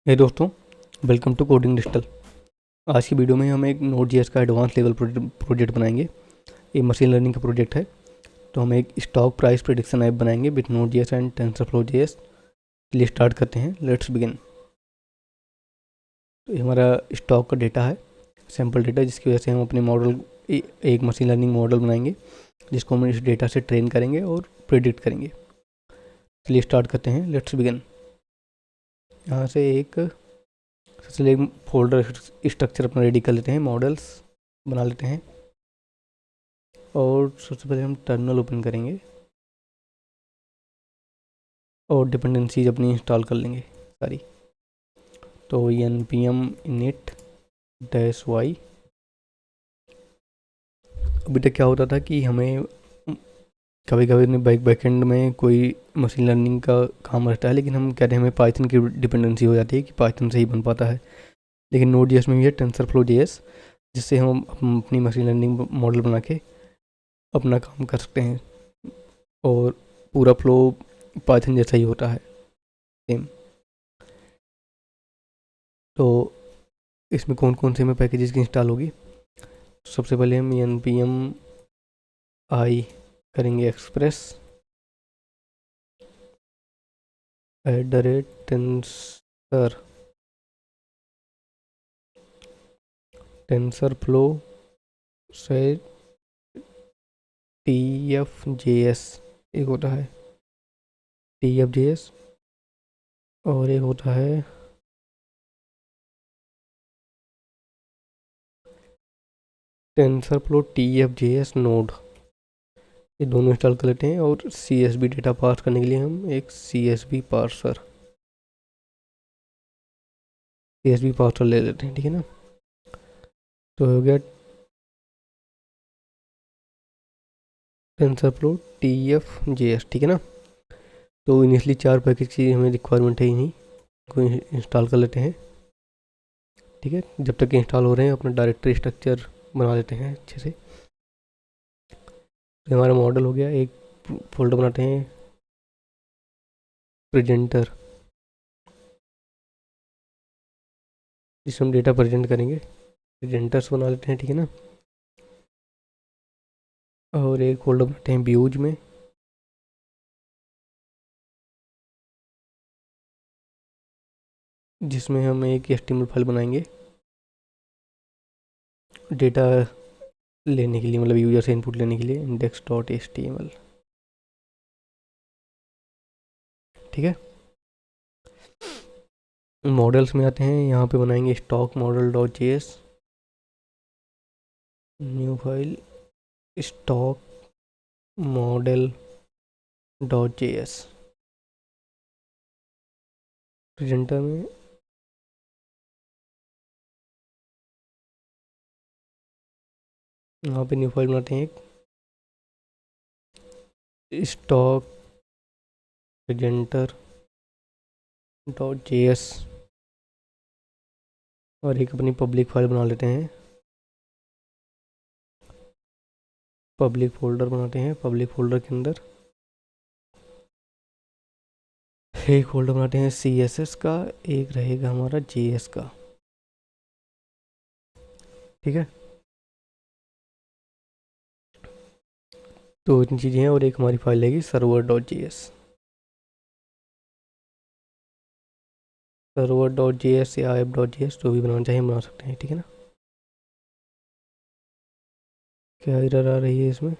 हे दोस्तों, welcome to coding digital. आज की वीडियो में हम एक नोड जेएस का एडवांस लेवल प्रोजेक्ट बनाएंगे। ये मशीन लर्निंग का प्रोजेक्ट है। तो हम एक स्टॉक प्राइस प्रेडिक्शन ऐप बनाएंगे with node JS and TensorFlow JS. चलिए स्टार्ट करते हैं, लेट्स बिगिन। तो ये हमारा स्टॉक का डेटा है, सैम्पल डेटा, जिसकी वजह से हम अपने मॉडल एक मशीन लर्निंग मॉडल बनाएंगे जिसको हम इस डेटा से ट्रेन करेंगे और प्रेडिक्ट करेंगे। चलिए स्टार्ट करते हैं, लेट्स बिगिन। यहाँ से सबसे एक फोल्डर स्ट्रक्चर अपना रेडी कर लेते हैं, मॉडल्स बना लेते हैं। और सबसे पहले हम टर्मिनल ओपन करेंगे और डिपेंडेंसीज अपनी इंस्टॉल कर लेंगे सारी। तो npm init -y। अभी तक क्या होता था कि हमें कभी कभी अपने बैकएंड में कोई मशीन लर्निंग का काम रहता है, लेकिन हम कहते हैं हमें पाइथन की डिपेंडेंसी हो जाती है कि पाइथन से ही बन पाता है। लेकिन नोड जेएस में भी है टेंसरफ्लो जेएस, जिससे हम अपनी मशीन लर्निंग मॉडल बना के अपना काम कर सकते हैं और पूरा फ्लो पाइथन जैसा ही होता है, सेम। तो इसमें कौन कौन से हमें पैकेजेस की इंस्टॉल होगी। सबसे पहले हम npm i करेंगे एक्सप्रेस टेंसर टेंसरफ्लो से tf.js एक होता है, tf.js, और एक होता है टेंसरफ्लो tf.js नोड। ये दोनों इंस्टॉल कर लेते हैं और CSV डेटा पास करने के लिए हम एक CSV पार्सर ले लेते हैं, ठीक है ना। तो हो गया टेंसरफ्लो tf.js, ठीक है ना। तो इनिशियली 4 पैकेज की हमें रिक्वायरमेंट है ही नहीं, को इंस्टॉल कर लेते हैं, ठीक है। जब तक इंस्टॉल हो रहे हैं अपना डायरेक्टरी स्ट्रक्चर बना लेते हैं अच्छे से। तो हमारा मॉडल हो गया। एक फोल्डर बनाते हैं प्रेजेंटर, जिसमें हम डेटा प्रेजेंट करेंगे, प्रेजेंटर्स बना लेते हैं, ठीक है ना। और एक फोल्डर बनाते हैं व्यूज में, जिसमें हम एक HTML फाइल बनाएंगे डेटा लेने के लिए, मतलब यूजर से इनपुट लेने के लिए, index.html, ठीक है। मॉडल्स में आते हैं, यहाँ पे बनाएंगे stock model dot JS, new file stock model dot JS. Presenter में यहाँ पे न्यू फाइल बनाते हैं एक स्टॉक प्रेजेंटर डॉट जेएस, और एक अपनी पब्लिक फाइल बना लेते हैं, पब्लिक फोल्डर बनाते हैं। पब्लिक फोल्डर के अंदर एक फोल्डर बनाते हैं CSS का, एक रहेगा हमारा JS का, ठीक है। तो इतनी चीज़ें हैं, और एक हमारी फाइल रहेगी server.js या app.js, जो भी बनाना चाहिए बना सकते हैं, ठीक है ना। क्या एरर आ रही है इसमें।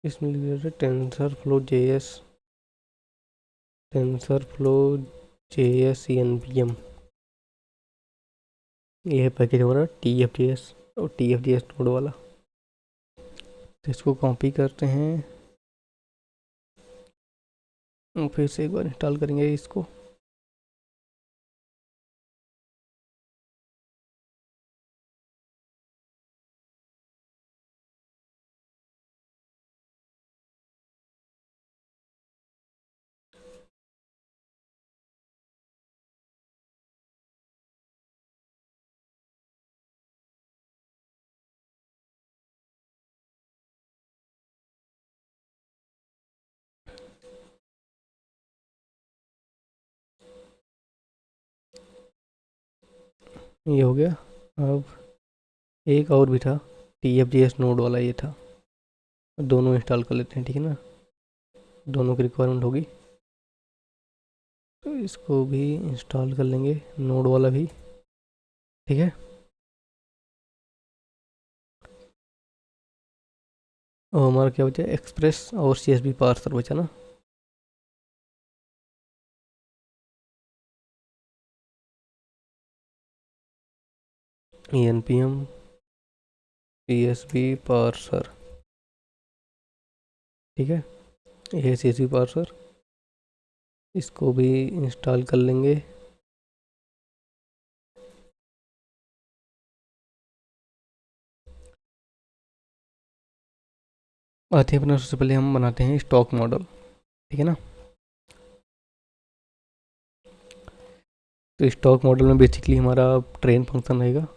इसमें लिख रहा है टेंसरफ्लो JS npm, ये है पैकेज हमारा tf.js, और tf.js नोड वाला। तो इसको कॉपी करते हैं और फिर से एक बार इंस्टॉल करेंगे इसको। ये हो गया। अब एक और भी था, TFJS नोड वाला, ये था। दोनों इंस्टॉल कर लेते हैं, ठीक है ना, दोनों की रिक्वायरमेंट होगी तो इसको भी इंस्टॉल कर लेंगे, नोड वाला भी, ठीक है। और हमारा क्या बचा, एक्सप्रेस और CSV पार्सर बचा ना। npm CSV पार्सर, ठीक है, ये CSV पार्सर, इसको भी इंस्टॉल कर लेंगे। आते हैं अपना, सबसे पहले हम बनाते हैं स्टॉक मॉडल, ठीक है ना। तो स्टॉक मॉडल में बेसिकली हमारा ट्रेन फंक्शन रहेगा।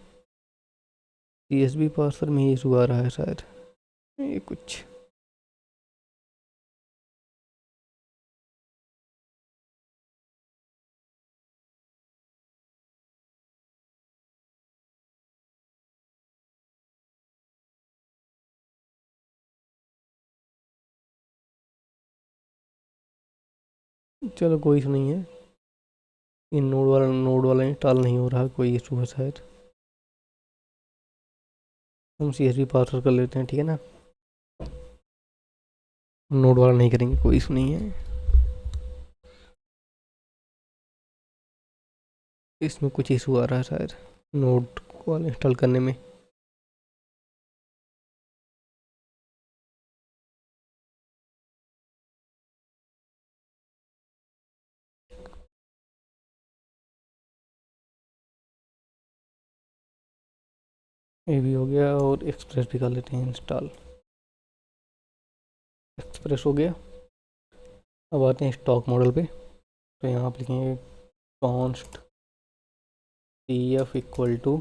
CSV पार्सर में ये इशू आ रहा है शायद, ये कुछ, चलो कोई इशू नहीं है। इन नोड वाला इंस्टॉल नहीं हो रहा, कोई इशू है शायद। हम CSV पार्सर कर लेते हैं, ठीक है ना, नोड वाला नहीं करेंगे, कोई इशू नहीं है। इसमें कुछ इशू आ रहा है शायद, नोड वाला इंस्टॉल करने में। ये भी हो गया, और एक्सप्रेस भी कर लेते हैं इंस्टॉल। एक्सप्रेस हो गया। अब आते हैं स्टॉक मॉडल पे। तो यहाँ आप लिखेंगे const CF equal to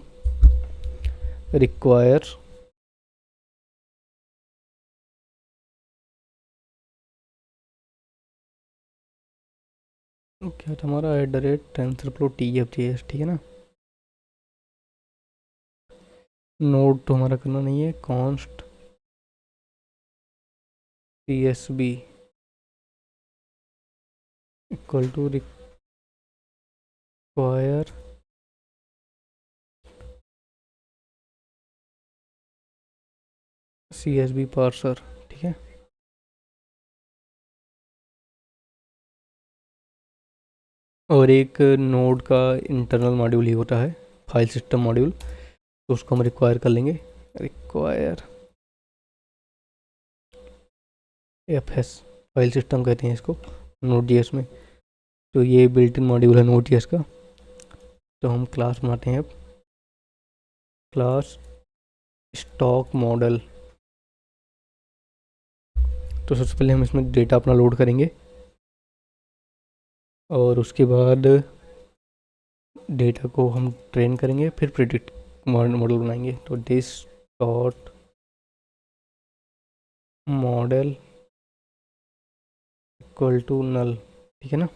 require क्या था हमारा, @TensorFlow TFJS, ठीक है ना। नोड तो हमारा करना नहीं है, const CSV equal to require CSV parser, ठीक है। और एक नोड का इंटरनल मॉड्यूल ही होता है, फाइल सिस्टम मॉड्यूल, तो उसको हम रिक्वायर कर लेंगे, रिक्वायर FS, फाइल सिस्टम कहते हैं इसको Node.js में। तो ये बिल्ट इन मॉड्यूल है Node.js का। तो हम क्लास बनाते हैं अब, क्लास स्टॉक मॉडल। तो सबसे पहले हम इसमें डेटा अपना लोड करेंगे, और उसके बाद डेटा को हम ट्रेन करेंगे, फिर प्रिडिक्ट मॉडल बनाएंगे। तो this dot model equal to null, ठीक है ना।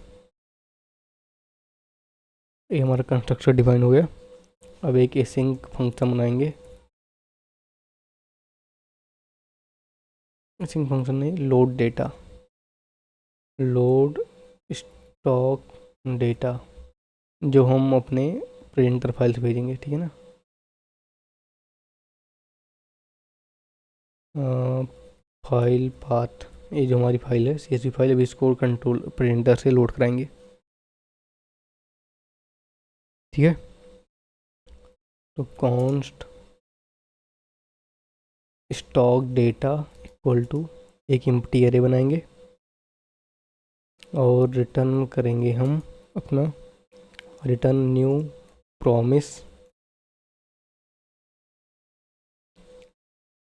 ये हमारा कंस्ट्रक्टर डिफाइन हो गया। अब एक एसिंक फंक्शन बनाएंगे, एसिंक फंक्शन नहीं, load data, load stock data, जो हम अपने प्रिंटर फाइल से भेजेंगे, ठीक है ना। फाइल पाथ, ये जो हमारी फाइल है CSV फाइल, अभी इसको कंट्रोल प्रिंटर से लोड कराएंगे, ठीक है। तो const stock data equal to एक एम्प्टी एरे बनाएंगे, और रिटर्न करेंगे हम अपना रिटर्न न्यू प्रॉमिस।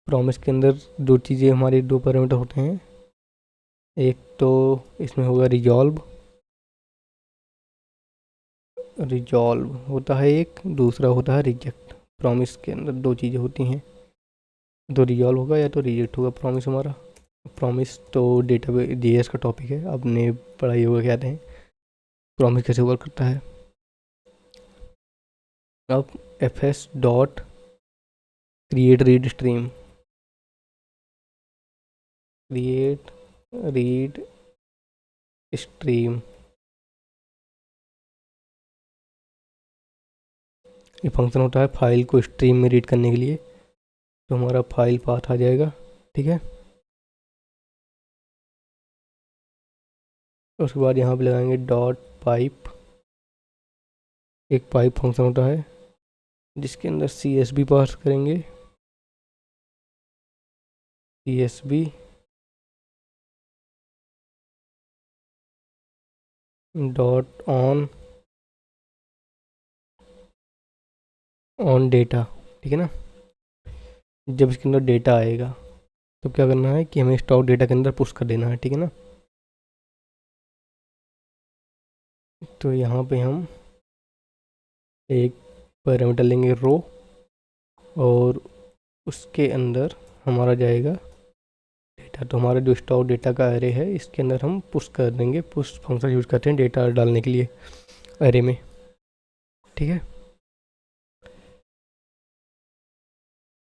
प्रॉमिस के अंदर दो चीज़ें, हमारी दो पैरामीटर होते हैं, एक तो इसमें होगा रिजॉल्व, रिजॉल्व होता है एक, दूसरा होता है रिजेक्ट। प्रॉमिस के अंदर दो चीज़ें होती हैं, तो रिजॉल्व होगा या तो रिजेक्ट होगा प्रॉमिस हमारा। प्रॉमिस तो डेटा JS का टॉपिक है, आपने पढ़ाई होगा, कहते हैं प्रॉमिस कैसे वर्क करता है। अब fs dot create read stream, create read stream. ये फंक्शन होता है फाइल को स्ट्रीम में रीड करने के लिए, तो हमारा फाइल पाथ आ जाएगा। ठीक है, उसके बाद यहाँ पे लगाएंगे डॉट पाइप। एक पाइप फंक्शन होता है जिसके अंदर CSV पास करेंगे, CSV डॉट ऑन डेटा। ठीक है ना, जब इसके अंदर डेटा आएगा तो क्या करना है कि हमें स्टॉक डेटा के अंदर पुश कर देना है। ठीक है ना, तो यहाँ पे हम एक पैरामीटर लेंगे रो, और उसके अंदर हमारा जाएगा डेटा। तो हमारा जो स्टॉक डेटा का एरे है इसके अंदर हम पुश कर देंगे। पुश फंक्शन यूज़ करते हैं डेटा डालने के लिए एरे में। ठीक है,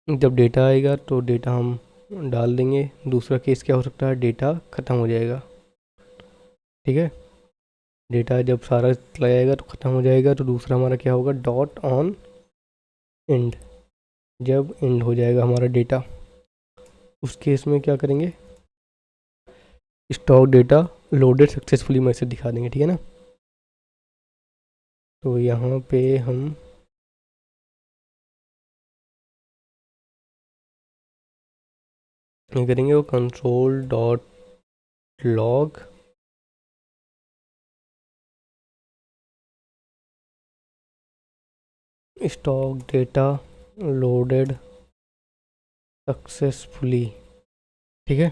जब डेटा आएगा तो डेटा हम डाल देंगे। दूसरा केस क्या हो सकता है, डेटा ख़त्म हो जाएगा। ठीक है, डेटा जब सारा चला जाएगा तो ख़त्म हो जाएगा, तो दूसरा हमारा क्या होगा, डॉट ऑन एंड। जब एंड हो जाएगा हमारा डेटा, उस केस में क्या करेंगे, stock data loaded successfully message दिखा देंगे। ठीक है ना, तो यहाँ पे हम ये करेंगे, वो console dot log stock data loaded successfully. ठीक है,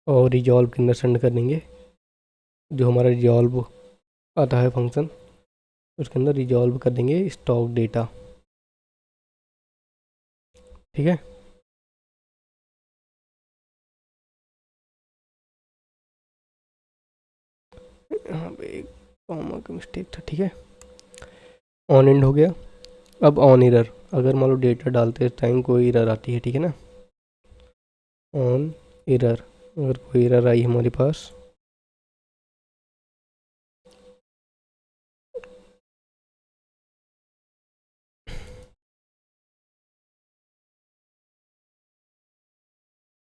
और रिजॉल्व के अंदर सेंड कर देंगे। जो हमारा रिजॉल्व आता है फंक्शन, उसके अंदर रिजॉल्व कर देंगे स्टॉक डेटा। ठीक है, यहाँ पे एक कॉमा का मिस्टेक था। ठीक है, ऑन एंड हो गया। अब ऑन एरर, अगर मान लो डेटा डालते टाइम कोई एरर आती है, ठीक है ना, ऑन एरर, अगर कोई एरर आई हमारे पास,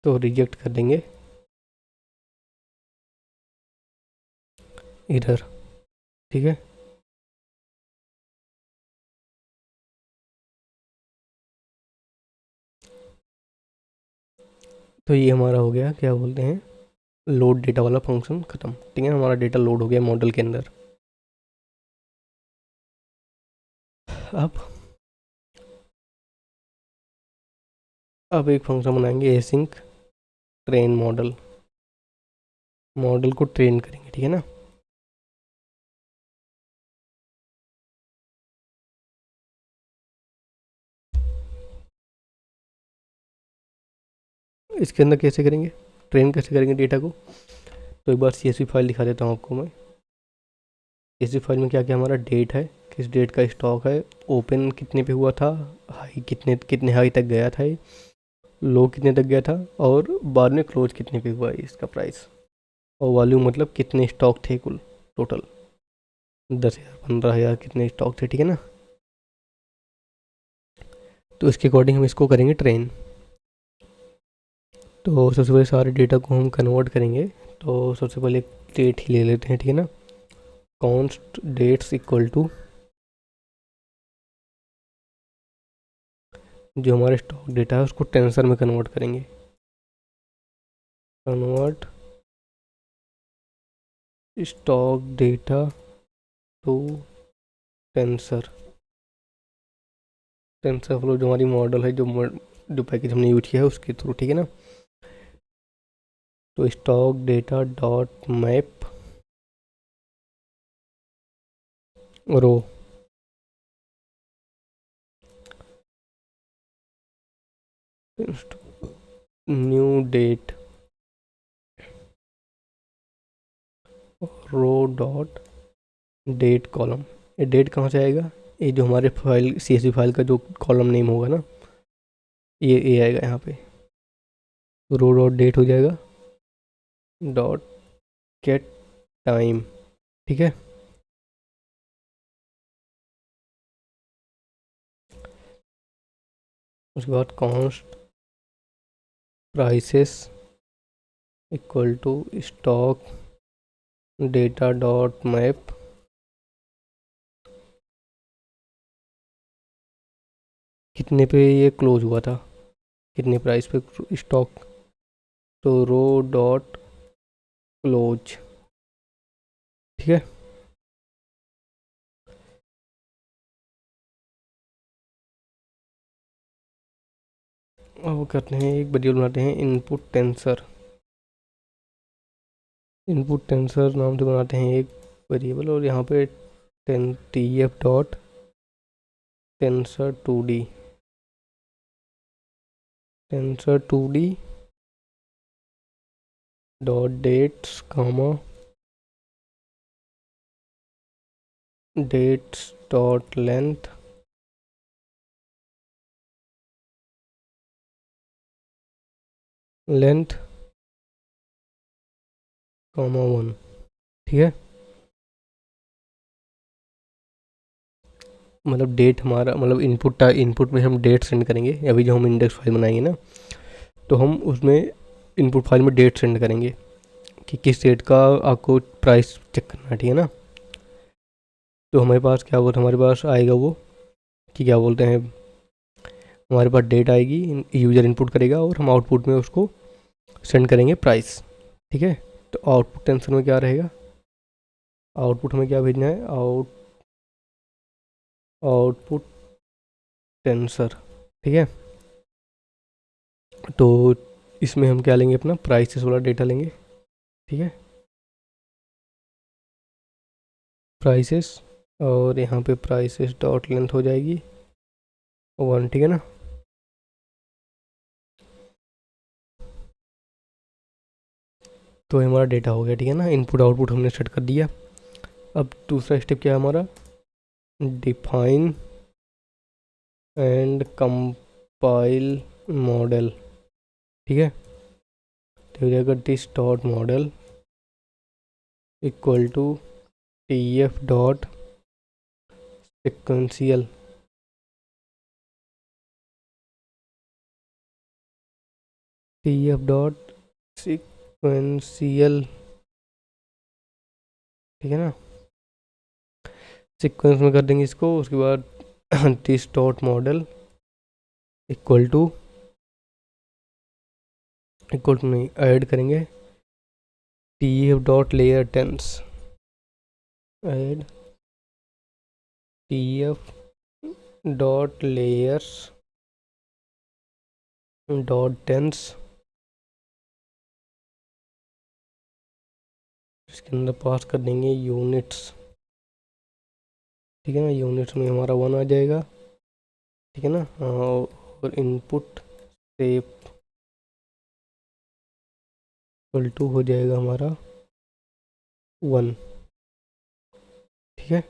तो रिजेक्ट कर देंगे एरर। ठीक है, तो ये हमारा हो गया, क्या बोलते हैं, लोड डेटा वाला फंक्शन ख़त्म। ठीक है, हमारा डेटा लोड हो गया मॉडल के अंदर। अब एक फंक्शन बनाएंगे एसिंक ट्रेन मॉडल, मॉडल को ट्रेन करेंगे। ठीक है ना, इसके अंदर कैसे करेंगे, ट्रेन कैसे करेंगे डेटा को, तो एक बार CSV फाइल दिखा देता हूँ आपको मैं। CSV फाइल में क्या क्या हमारा डेट है, किस डेट का स्टॉक है, ओपन कितने पे हुआ था, हाई कितने कितने हाई तक गया था, लो कितने तक गया था, और बाद में क्लोज कितने पे हुआ है इसका प्राइस, और वॉल्यूम मतलब कितने स्टॉक थे कुल टोटल, 10,000 15,000 कितने स्टॉक थे। ठीक है ना, तो इसके अकॉर्डिंग हम इसको करेंगे ट्रेन। तो सबसे पहले सारे डेटा को हम कन्वर्ट करेंगे। तो सबसे पहले एक डेट ही ले लेते हैं। ठीक है ना, कॉन्स्ट डेट्स इक्वल टू जो हमारा स्टॉक डेटा है उसको टेंसर में कन्वर्ट करेंगे। Convert stock data to tensor, tensor flow जो हमारी मॉडल है, जो पैकेज हमने यूज किया है उसके थ्रू। ठीक है ना, तो स्टॉक डेटा डॉट मैप रो, न्यू डेट रो डॉट डेट कॉलम। ये डेट कहाँ से आएगा, ये जो हमारे फाइल CSV फाइल का जो कॉलम नेम होगा ना, ये आएगा यहाँ पे, रो डॉट डेट हो जाएगा, डॉट गेट टाइम। ठीक है, उसके बाद const prices equal to stock data dot map, कितने पे ये क्लोज हुआ था, कितने प्राइस पे स्टॉक, तो रो डॉट क्लोज। ठीक है, अब वो करते हैं, एक वेरिएबल बनाते हैं इनपुट टेंसर। इनपुट टेंसर नाम से बनाते हैं एक वेरिएबल, और यहाँ पे TF dot tensor 2D, tensor 2D dot dates comma dates dot length length comma 1। ठीक है, मतलब डेट हमारा, मतलब इनपुट में हम डेट सेंड करेंगे। अभी जो हम इंडेक्स फाइल बनाएंगे ना, तो हम उसमें इनपुट फाइल में डेट सेंड करेंगे कि किस डेट का आपको प्राइस चेक करना है। ठीक है ना, तो हमारे पास क्या बोलते, हमारे पास आएगा वो कि क्या बोलते हैं, हमारे पास डेट आएगी, यूज़र इनपुट करेगा और हम आउटपुट में उसको सेंड करेंगे प्राइस। ठीक है, तो आउटपुट टेंसर में क्या रहेगा, आउटपुट हमें क्या भेजना है, आउटपुट टेंसर। ठीक है, तो इसमें हम क्या लेंगे, अपना प्राइसेस वाला डेटा लेंगे। ठीक है, प्राइसेस, और यहाँ पे प्राइसेस डॉट लेंथ हो जाएगी 1। ठीक है ना, तो हमारा डेटा हो गया। ठीक है ना, इनपुट आउटपुट हमने सेट कर दिया। अब दूसरा स्टेप क्या है हमारा, डिफाइन एंड कंपाइल मॉडल। ठीक है, तो हो जाएगा this dot model equal to TF dot sequential, TF dot sequential. ठीक है ना, सीक्वेंस में कर देंगे इसको। उसके बाद this dot model equal to नहीं, ऐड करेंगे TF dot layer dense, add TF dot layers dot dense. इसके अंदर पास कर देंगे यूनिट्स। ठीक है ना, यूनिट्स में हमारा 1 आ जाएगा। ठीक है ना, और इनपुट स्टेप इक्वल टू हो जाएगा हमारा 1। ठीक है,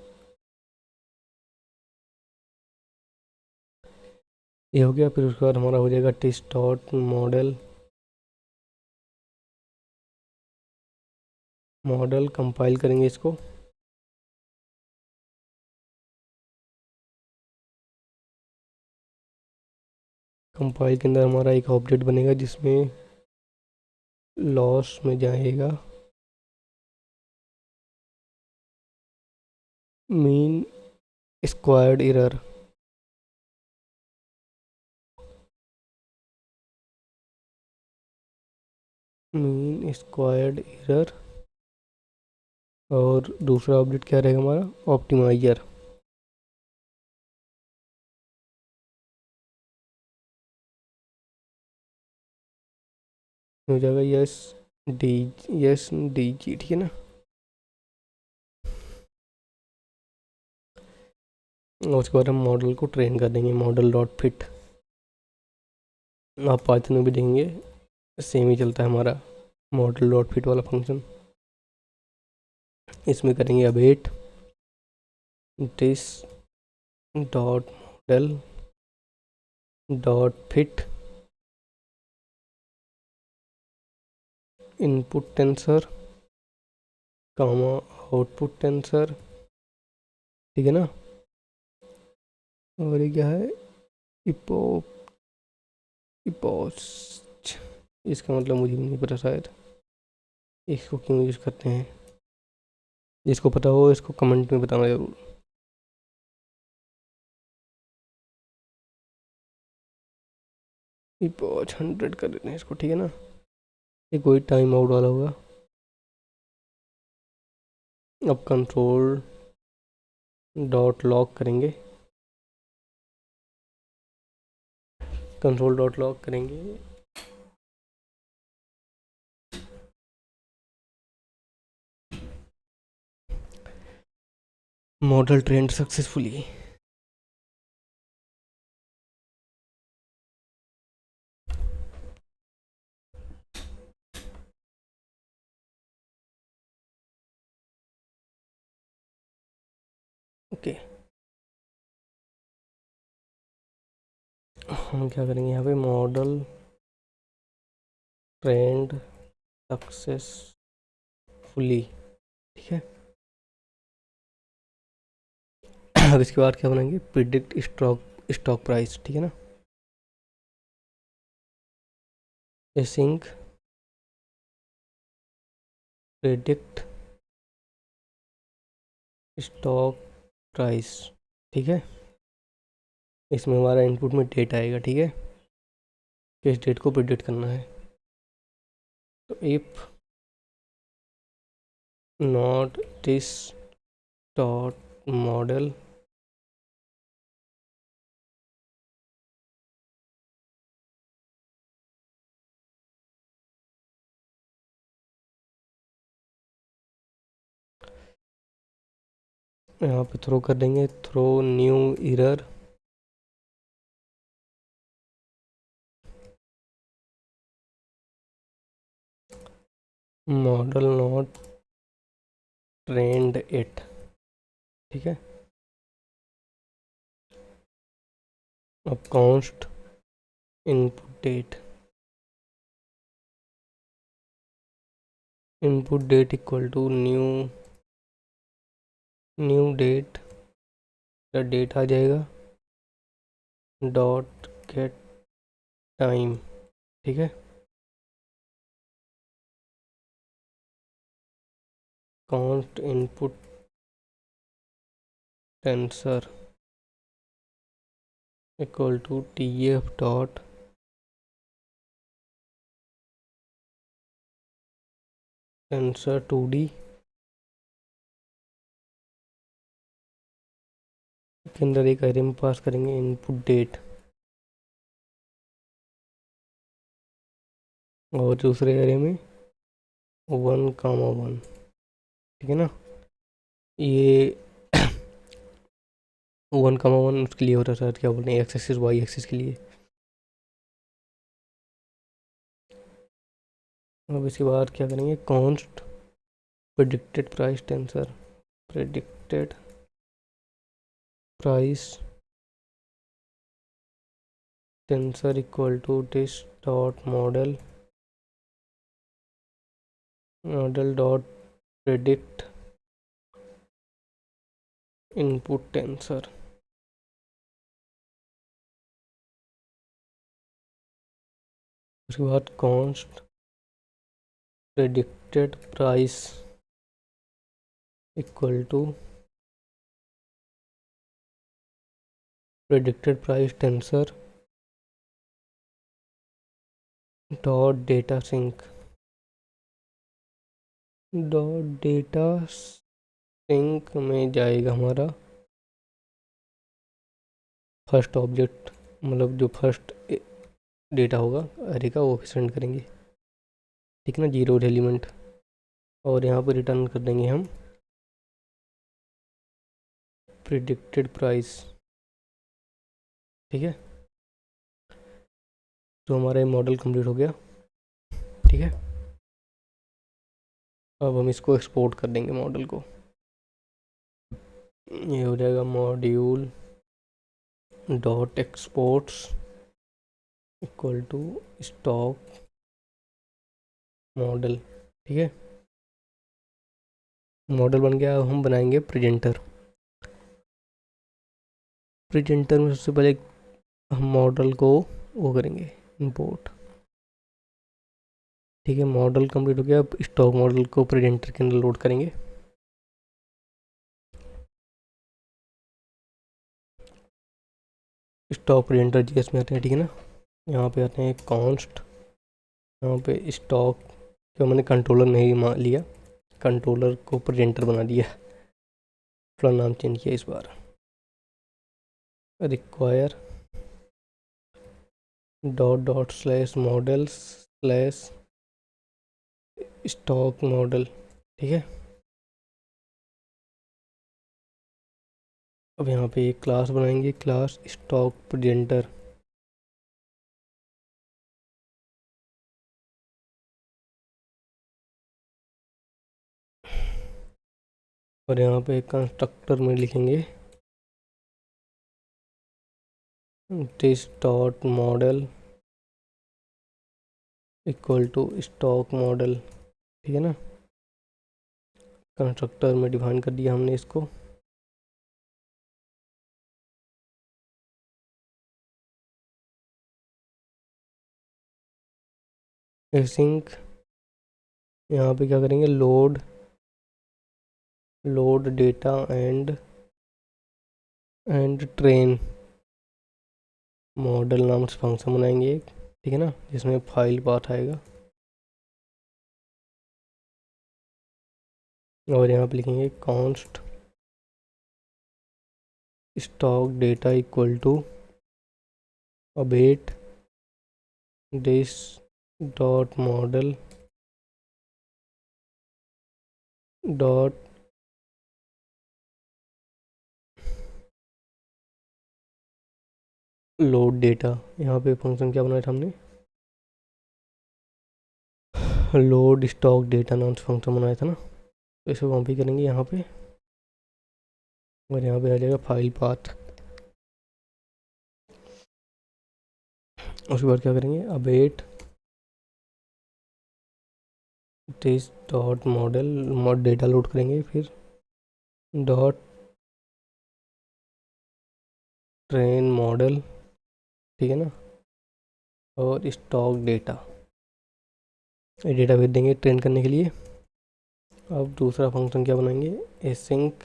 ये हो गया। फिर उसके बाद हमारा हो जाएगा टेस्ट डॉट मॉडल कंपाइल करेंगे इसको। कंपाइल के अंदर हमारा एक ऑब्जेक्ट बनेगा जिसमें लॉस में जाएगा mean squared error. Mean squared error, और दूसरा ऑब्जेक्ट क्या रहेगा हमारा, ऑप्टिमाइजर। हो जाएगा डी जी। ठीक है ना, और उसके बाद हम मॉडल को ट्रेन कर देंगे, मॉडल डॉट फिट। आप पाइथन में भी देखेंगे सेम ही चलता है हमारा मॉडल डॉट फिट वाला फंक्शन। इसमें करेंगे await this dot model dot fit input tensor comma output tensor, ठीक है ना। और ये क्या है, इपो इपोस्ट, इसका मतलब मुझे भी नहीं पता शायद इसको क्यों यूज़ करते हैं। जिसको पता हो इसको कमेंट में बताना ज़रूर। इपोच 100 कर देते हैं इसको, ठीक है ना। ये कोई टाइम आउट वाला होगा। अब कंट्रोल डॉट लॉक करेंगे, कंट्रोल डॉट लॉक करेंगे। Model trend successfully. ओके, हम क्या करेंगे यहाँ पे, मॉडल ट्रेंड सक्सेसफुली, ठीक है। अब इसके बाद क्या बनाएंगे, प्रिडिक्ट स्टॉक प्राइस, ठीक है ना। सिंक प्रिडिक्ट स्टॉक प्राइस, ठीक है। इसमें हमारा इनपुट में डेट आएगा, ठीक है, किस डेट को प्रिडिक्ट करना है। तो if not this dot model यहाँ पे थ्रो कर देंगे, throw new error model not trained it, ठीक है। अब const input date equal to new date, या डेट आ जाएगा, डॉट गेट टाइम, ठीक है। Const input tensor equal to tf dot tensor 2D के अंदर एक एरे में पास करेंगे इनपुट डेट, और दूसरे एरे में 1,1, ठीक है ना। ये 1,1 उसके लिए होता है शायद, क्या बोलते हैं, एक्स एक्सिस वाई एक्सिस के लिए। अब इसके बाद क्या करेंगे, const predicted price tensor, predicted price tensor equal to this dot model dot predict input tensor. उसके बाद const predicted price equal to predicted price tensor dot data sync, dot data sync में जाएगा हमारा फर्स्ट ऑब्जेक्ट, मतलब जो first data होगा अरे का, वो सेंड करेंगे, ठीक है ना, 0 एलिमेंट। और यहाँ पर रिटर्न कर देंगे हम प्रिडिक्टेड प्राइस, ठीक है। तो हमारा ये मॉडल कंप्लीट हो गया, ठीक है। अब हम इसको एक्सपोर्ट कर देंगे मॉडल को, ये हो जाएगा module dot exports equal to stock model. ठीक है, मॉडल बन गया। अब हम बनाएंगे प्रेजेंटर। प्रेजेंटर में सबसे पहले हम मॉडल को वो करेंगे इंपोर्ट। ठीक है, मॉडल कंप्लीट हो गया। अब स्टॉक मॉडल को प्रेजेंटर के अंदर लोड करेंगे। स्टॉक प्रेजेंटर जीएस में आते हैं। ठीक है ना, यहाँ पे आते हैं कॉन्स्ट, यहाँ पे स्टॉक जो मैंने कंट्रोलर नहीं लिया, कंट्रोलर को प्रेजेंटर बना दिया, थोड़ा नाम चेंज किया इस बार। Require dot dot slash model slash stock model. ठीक है, अब यहाँ पे एक क्लास बनाएंगे, क्लास स्टॉक प्रेजेंटर। और यहाँ पे कंस्ट्रक्टर में लिखेंगे this dot model equal to stock model. ठीक है ना, कंस्ट्रक्टर में डिफाइन कर दिया हमने इसको। एसिंक यहाँ पे क्या करेंगे, load data and train model नाम से फंक्शन बनाएंगे एक। ठीक है ना, जिसमें फाइल पाथ आएगा। और यहाँ पे लिखेंगे const stock data equal to await this dot model dot load data. यहाँ पे फंक्शन क्या बनाया था हमने, लोड स्टॉक डेटा नाम से फंक्शन बनाया था ना, तो इसे कॉपी करेंगे यहाँ पे। और यहाँ पे आ जाएगा फाइल पाथ। उसके बाद क्या करेंगे, await this dot model data load करेंगे, फिर डॉट ट्रेन मॉडल। ठीक है ना, और स्टॉक डेटा, ये डेटा भेज देंगे ट्रेन करने के लिए। अब दूसरा फंक्शन क्या बनाएंगे, एसिंक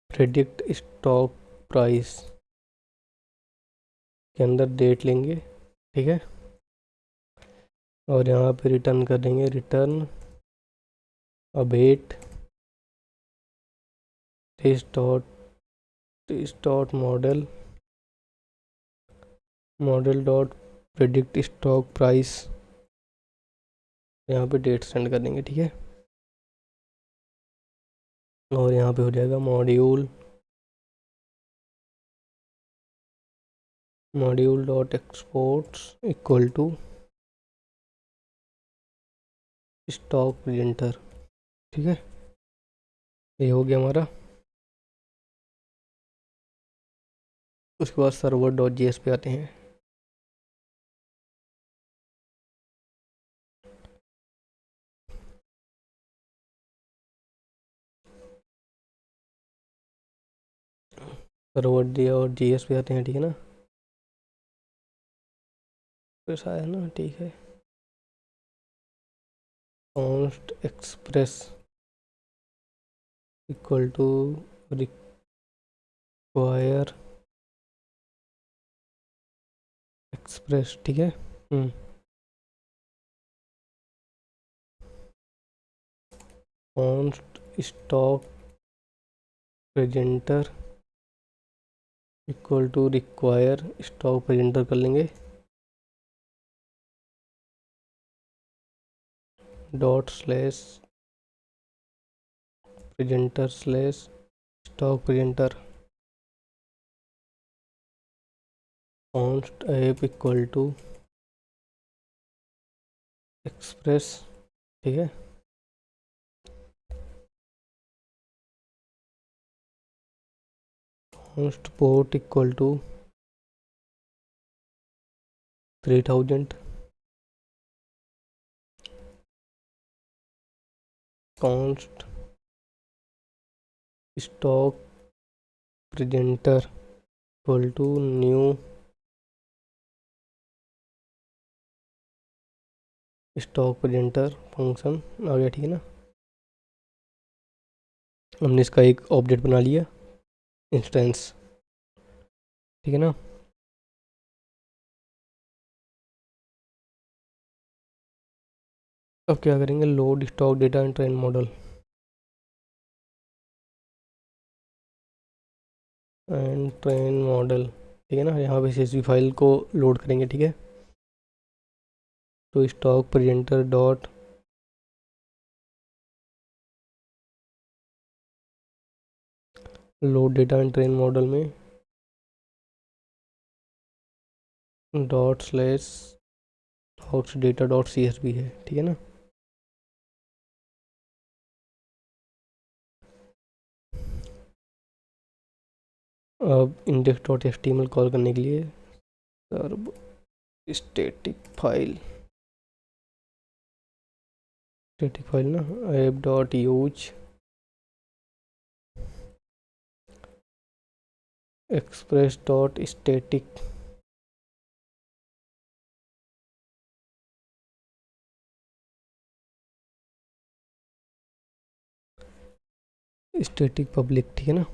प्रेडिक्ट स्टॉक प्राइस के अंदर डेट लेंगे। ठीक है, और यहाँ पे रिटर्न कर देंगे, return await this dot model dot predict stock price. यहाँ पे डेट सेंड कर देंगे। ठीक है, और यहाँ पे हो जाएगा module dot exports equal to stock presenter. ठीक है, ये हो गया हमारा। उसके बाद सर्वर डॉट जीएस पे आते हैं। सर्वर डी और जीएस पे आते हैं। ठीक है ना, ऐसा है ना, ठीक है। Const express equal to require express. ठीक है, const stock presenter equal to require stock presenter कर लेंगे, dot slash presenter slash stock presenter const app equal to express. ठीक है, const port equal to 3000, const stock presenter equal to new stock presenter function आ गया, ठीक है ना। हमने इसका एक ऑब्जेक्ट बना लिया, इंस्टेंस, ठीक है ना। अब क्या करेंगे, load stock data and train model ठीक है ना। यहाँ पे CSV फाइल को लोड करेंगे, ठीक है। तो stock presenter dot load data and train model में dot slash outs data dot CSV है, ठीक है ना। अब इंडेक्स डॉट HTML कॉल करने के लिए सर्व स्टैटिक फाइल ना app dot use express dot static static public, ठीक है ना।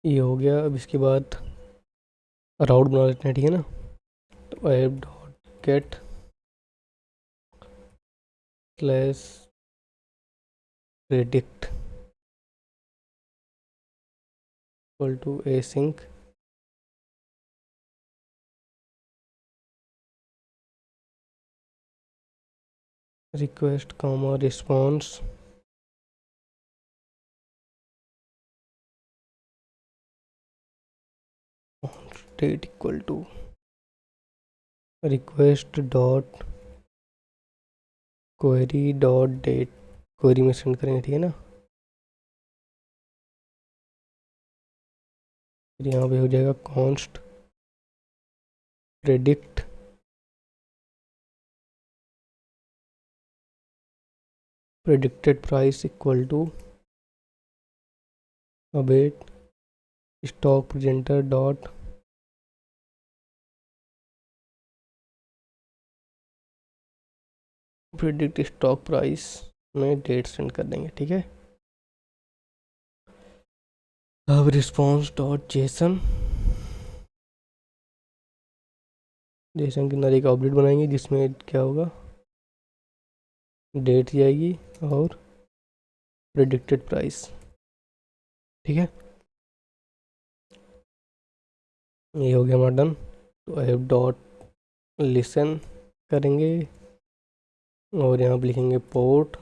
ये हो गया। अब इसके बाद राउट बना लेते हैं, ठीक है ना। तो app dot get slash predict equal to async request comma response state equal to request dot query dot date, query में सेंड करेंगे, ठीक है ना। फिर यहाँ पे हो जाएगा const predict predicted price equal to await stock presenter dot predict stock price में डेट सेंड कर देंगे, ठीक है। अब रिस्पॉन्स डॉट जेसन के अंदर एक ऑब्जेक्ट बनाएंगे जिसमें क्या होगा, डेट जाएगी और प्रेडिक्टेड प्राइस, ठीक है। ये हो गया हमारा डन। तो ऐप डॉट लिसन करेंगे और यहाँ पर लिखेंगे पोर्ट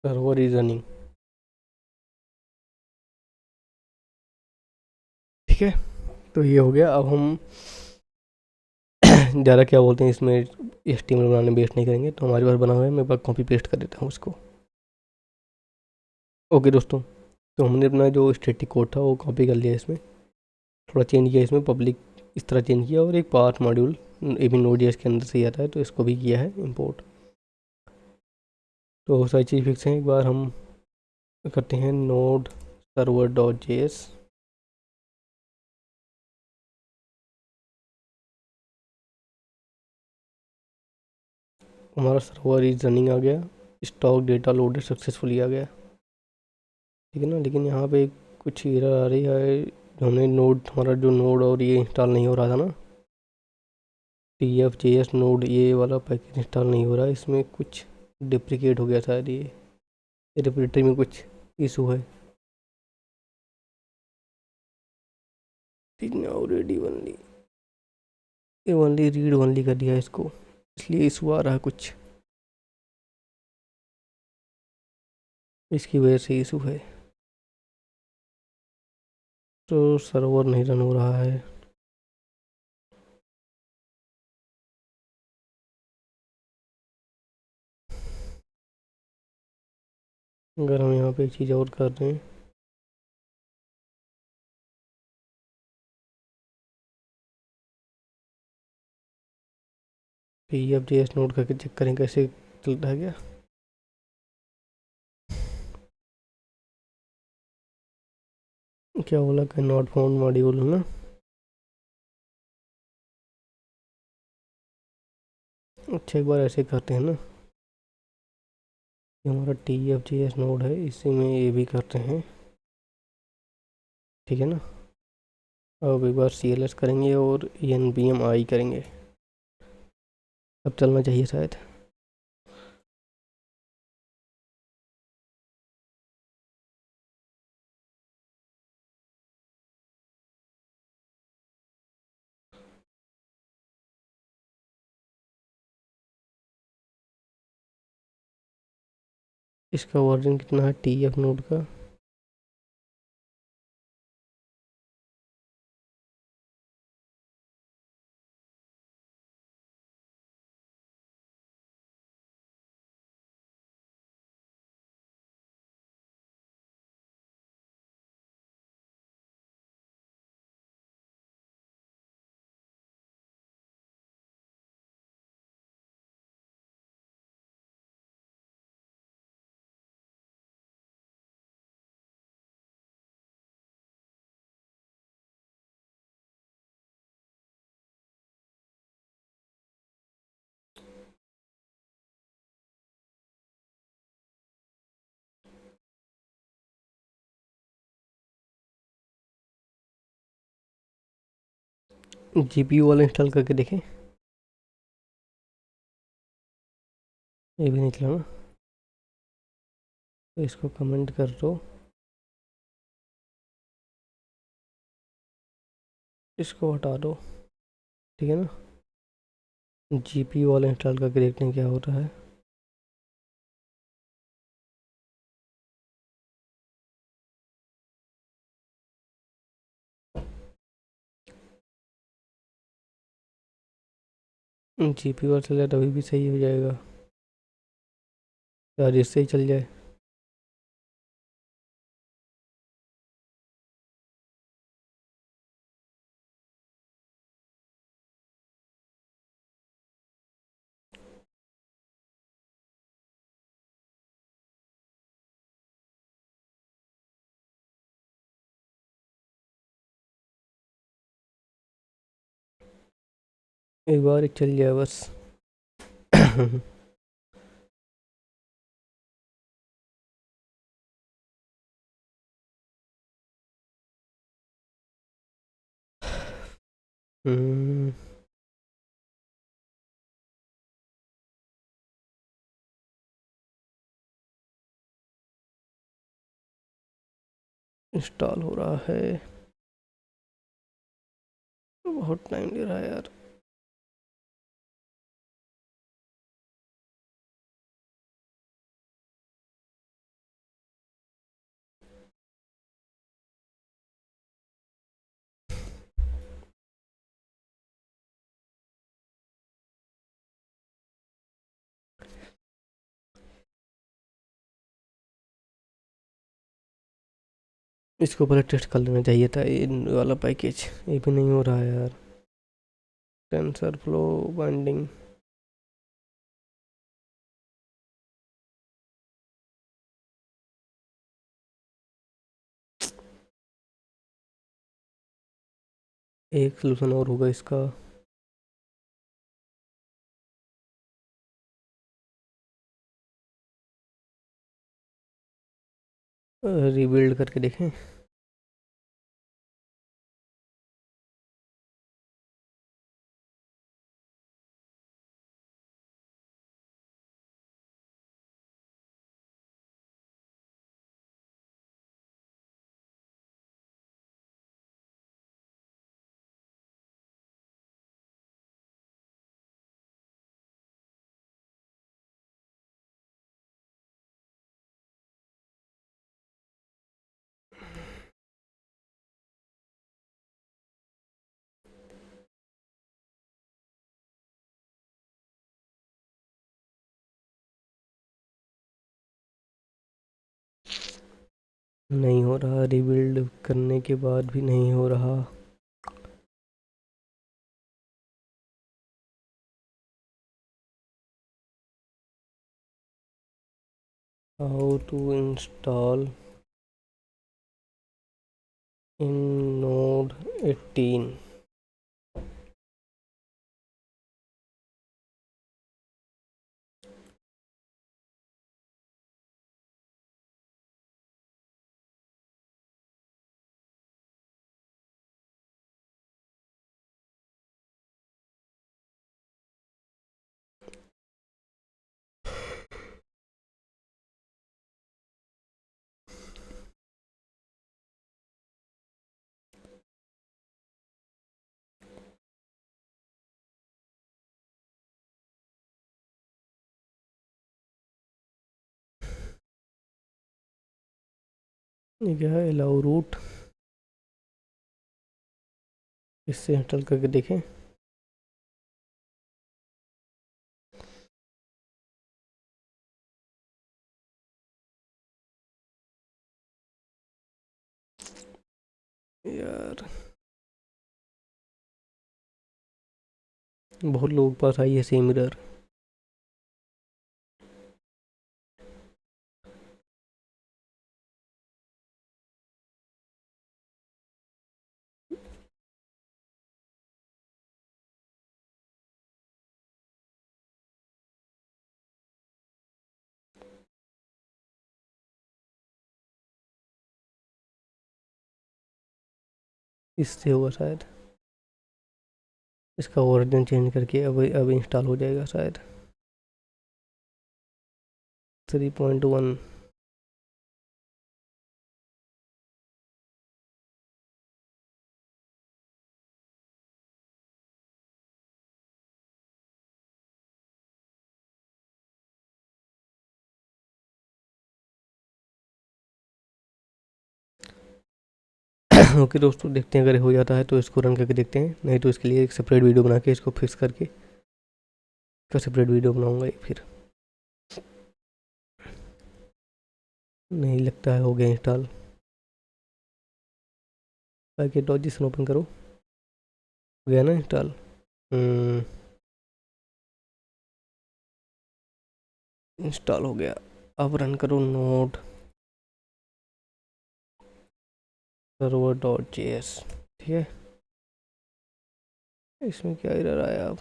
सर्वर इज रनिंग, ठीक है। तो ये हो गया। अब हम ज़्यादा क्या बोलते हैं इसमें HTML बनाने में वेस्ट नहीं करेंगे, तो हमारे पास बना हुआ है, मैं बस कॉपी पेस्ट कर देता हूँ उसको। ओके दोस्तों, तो हमने अपना जो स्टैटिक कोड था वो कॉपी कर लिया, इसमें थोड़ा चेंज किया, इसमें पब्लिक इस तरह चेंज किया, और एक पाथ मॉड्यूल ये भी Node.js के अंदर से ही आता है, तो इसको भी किया है इंपोर्ट। तो सारी चीज़ फिक्स हैं। एक बार हम करते हैं नोड सर्वर डॉट JS, हमारा सर्वर इज रनिंग आ गया, स्टॉक डेटा लोडेड सक्सेसफुली आ गया, ठीक है ना। लेकिन यहाँ पे कुछ एरर आ रही है, जो हमने हमारा जो नोड और ये इंस्टॉल नहीं हो रहा था ना, TF.js नोड ये वाला पैकेज इंस्टॉल नहीं हो रहा है, इसमें कुछ डिप्रिकेट हो गया शायद ये। रिपॉजिटरी में कुछ इशू है। ऑलरेडी ओनली ये ओनली रीड ओनली कर दिया इसको, इसलिए इशू आ रहा है कुछ, इसकी वजह से इशू है। तो सर्वर नहीं रन हो रहा है। अगर हम यहाँ पे एक चीज़ और कर रहे हैं, PFJS नोट करके चेक करें कैसे चल रहा है क्या। क्या बोला कि नॉट फाउंड मॉड्यूल है ना। अच्छा एक बार ऐसे करते हैं ना, ये हमारा TFJS नोड है, इसी में ये भी करते हैं, ठीक है ना। अब एक बार CLS करेंगे और npm i करेंगे, अब चलना चाहिए शायद। इसका वर्जन कितना है TF नोड का। GPU वाला इंस्टॉल करके देखें, ये भी नहीं चला ना, तो इसको कमेंट कर दो, इसको हटा दो, ठीक है ना। GPU वाला इंस्टॉल करके देखते हैं क्या होता है। GPU वाला चल जाए तभी भी सही हो जाएगा, या इससे ही चल जाए। एक बार ही चल जाए बस। इंस्टॉल हो रहा है, बहुत टाइम ले रहा है यार। इसको पहले टेस्ट कर लेना चाहिए था ये वाला पैकेज, ये भी नहीं हो रहा है यार। टेंसर फ्लो बाइंडिंग, एक सोल्यूशन और होगा इसका। रिबिल्ड करके देखें। नहीं हो रहा, रिबिल्ड करने के बाद भी नहीं हो रहा। How to install in node 18। ये क्या है, अलाउ रूट, इससे इंस्टॉल करके देखें। यार बहुत लोगों के पास आई है सेम एरर। इससे होगा शायद, इसका वर्जन चेंज करके अब इंस्टॉल हो जाएगा शायद 3.1। ओके दोस्तों, देखते हैं अगर हो जाता है तो इसको रन करके देखते हैं, नहीं तो इसके लिए एक सेपरेट वीडियो बना के इसको फिक्स करके इसका सेपरेट वीडियो बनाऊंगा एक फिर। नहीं लगता है हो गया इंस्टॉल। पैकेट डॉजिसन ओपन करो, हो गया ना इंस्टॉल। इंस्टॉल हो गया। अब रन करो नोड सर्वर डॉट जेएस। ठीक है, इसमें क्या एरर आया अब।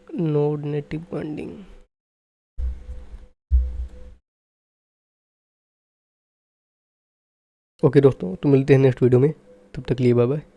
Node native binding. ओके दोस्तों, तो मिलते हैं नेक्स्ट वीडियो में, तब तक लिए बाय बाय।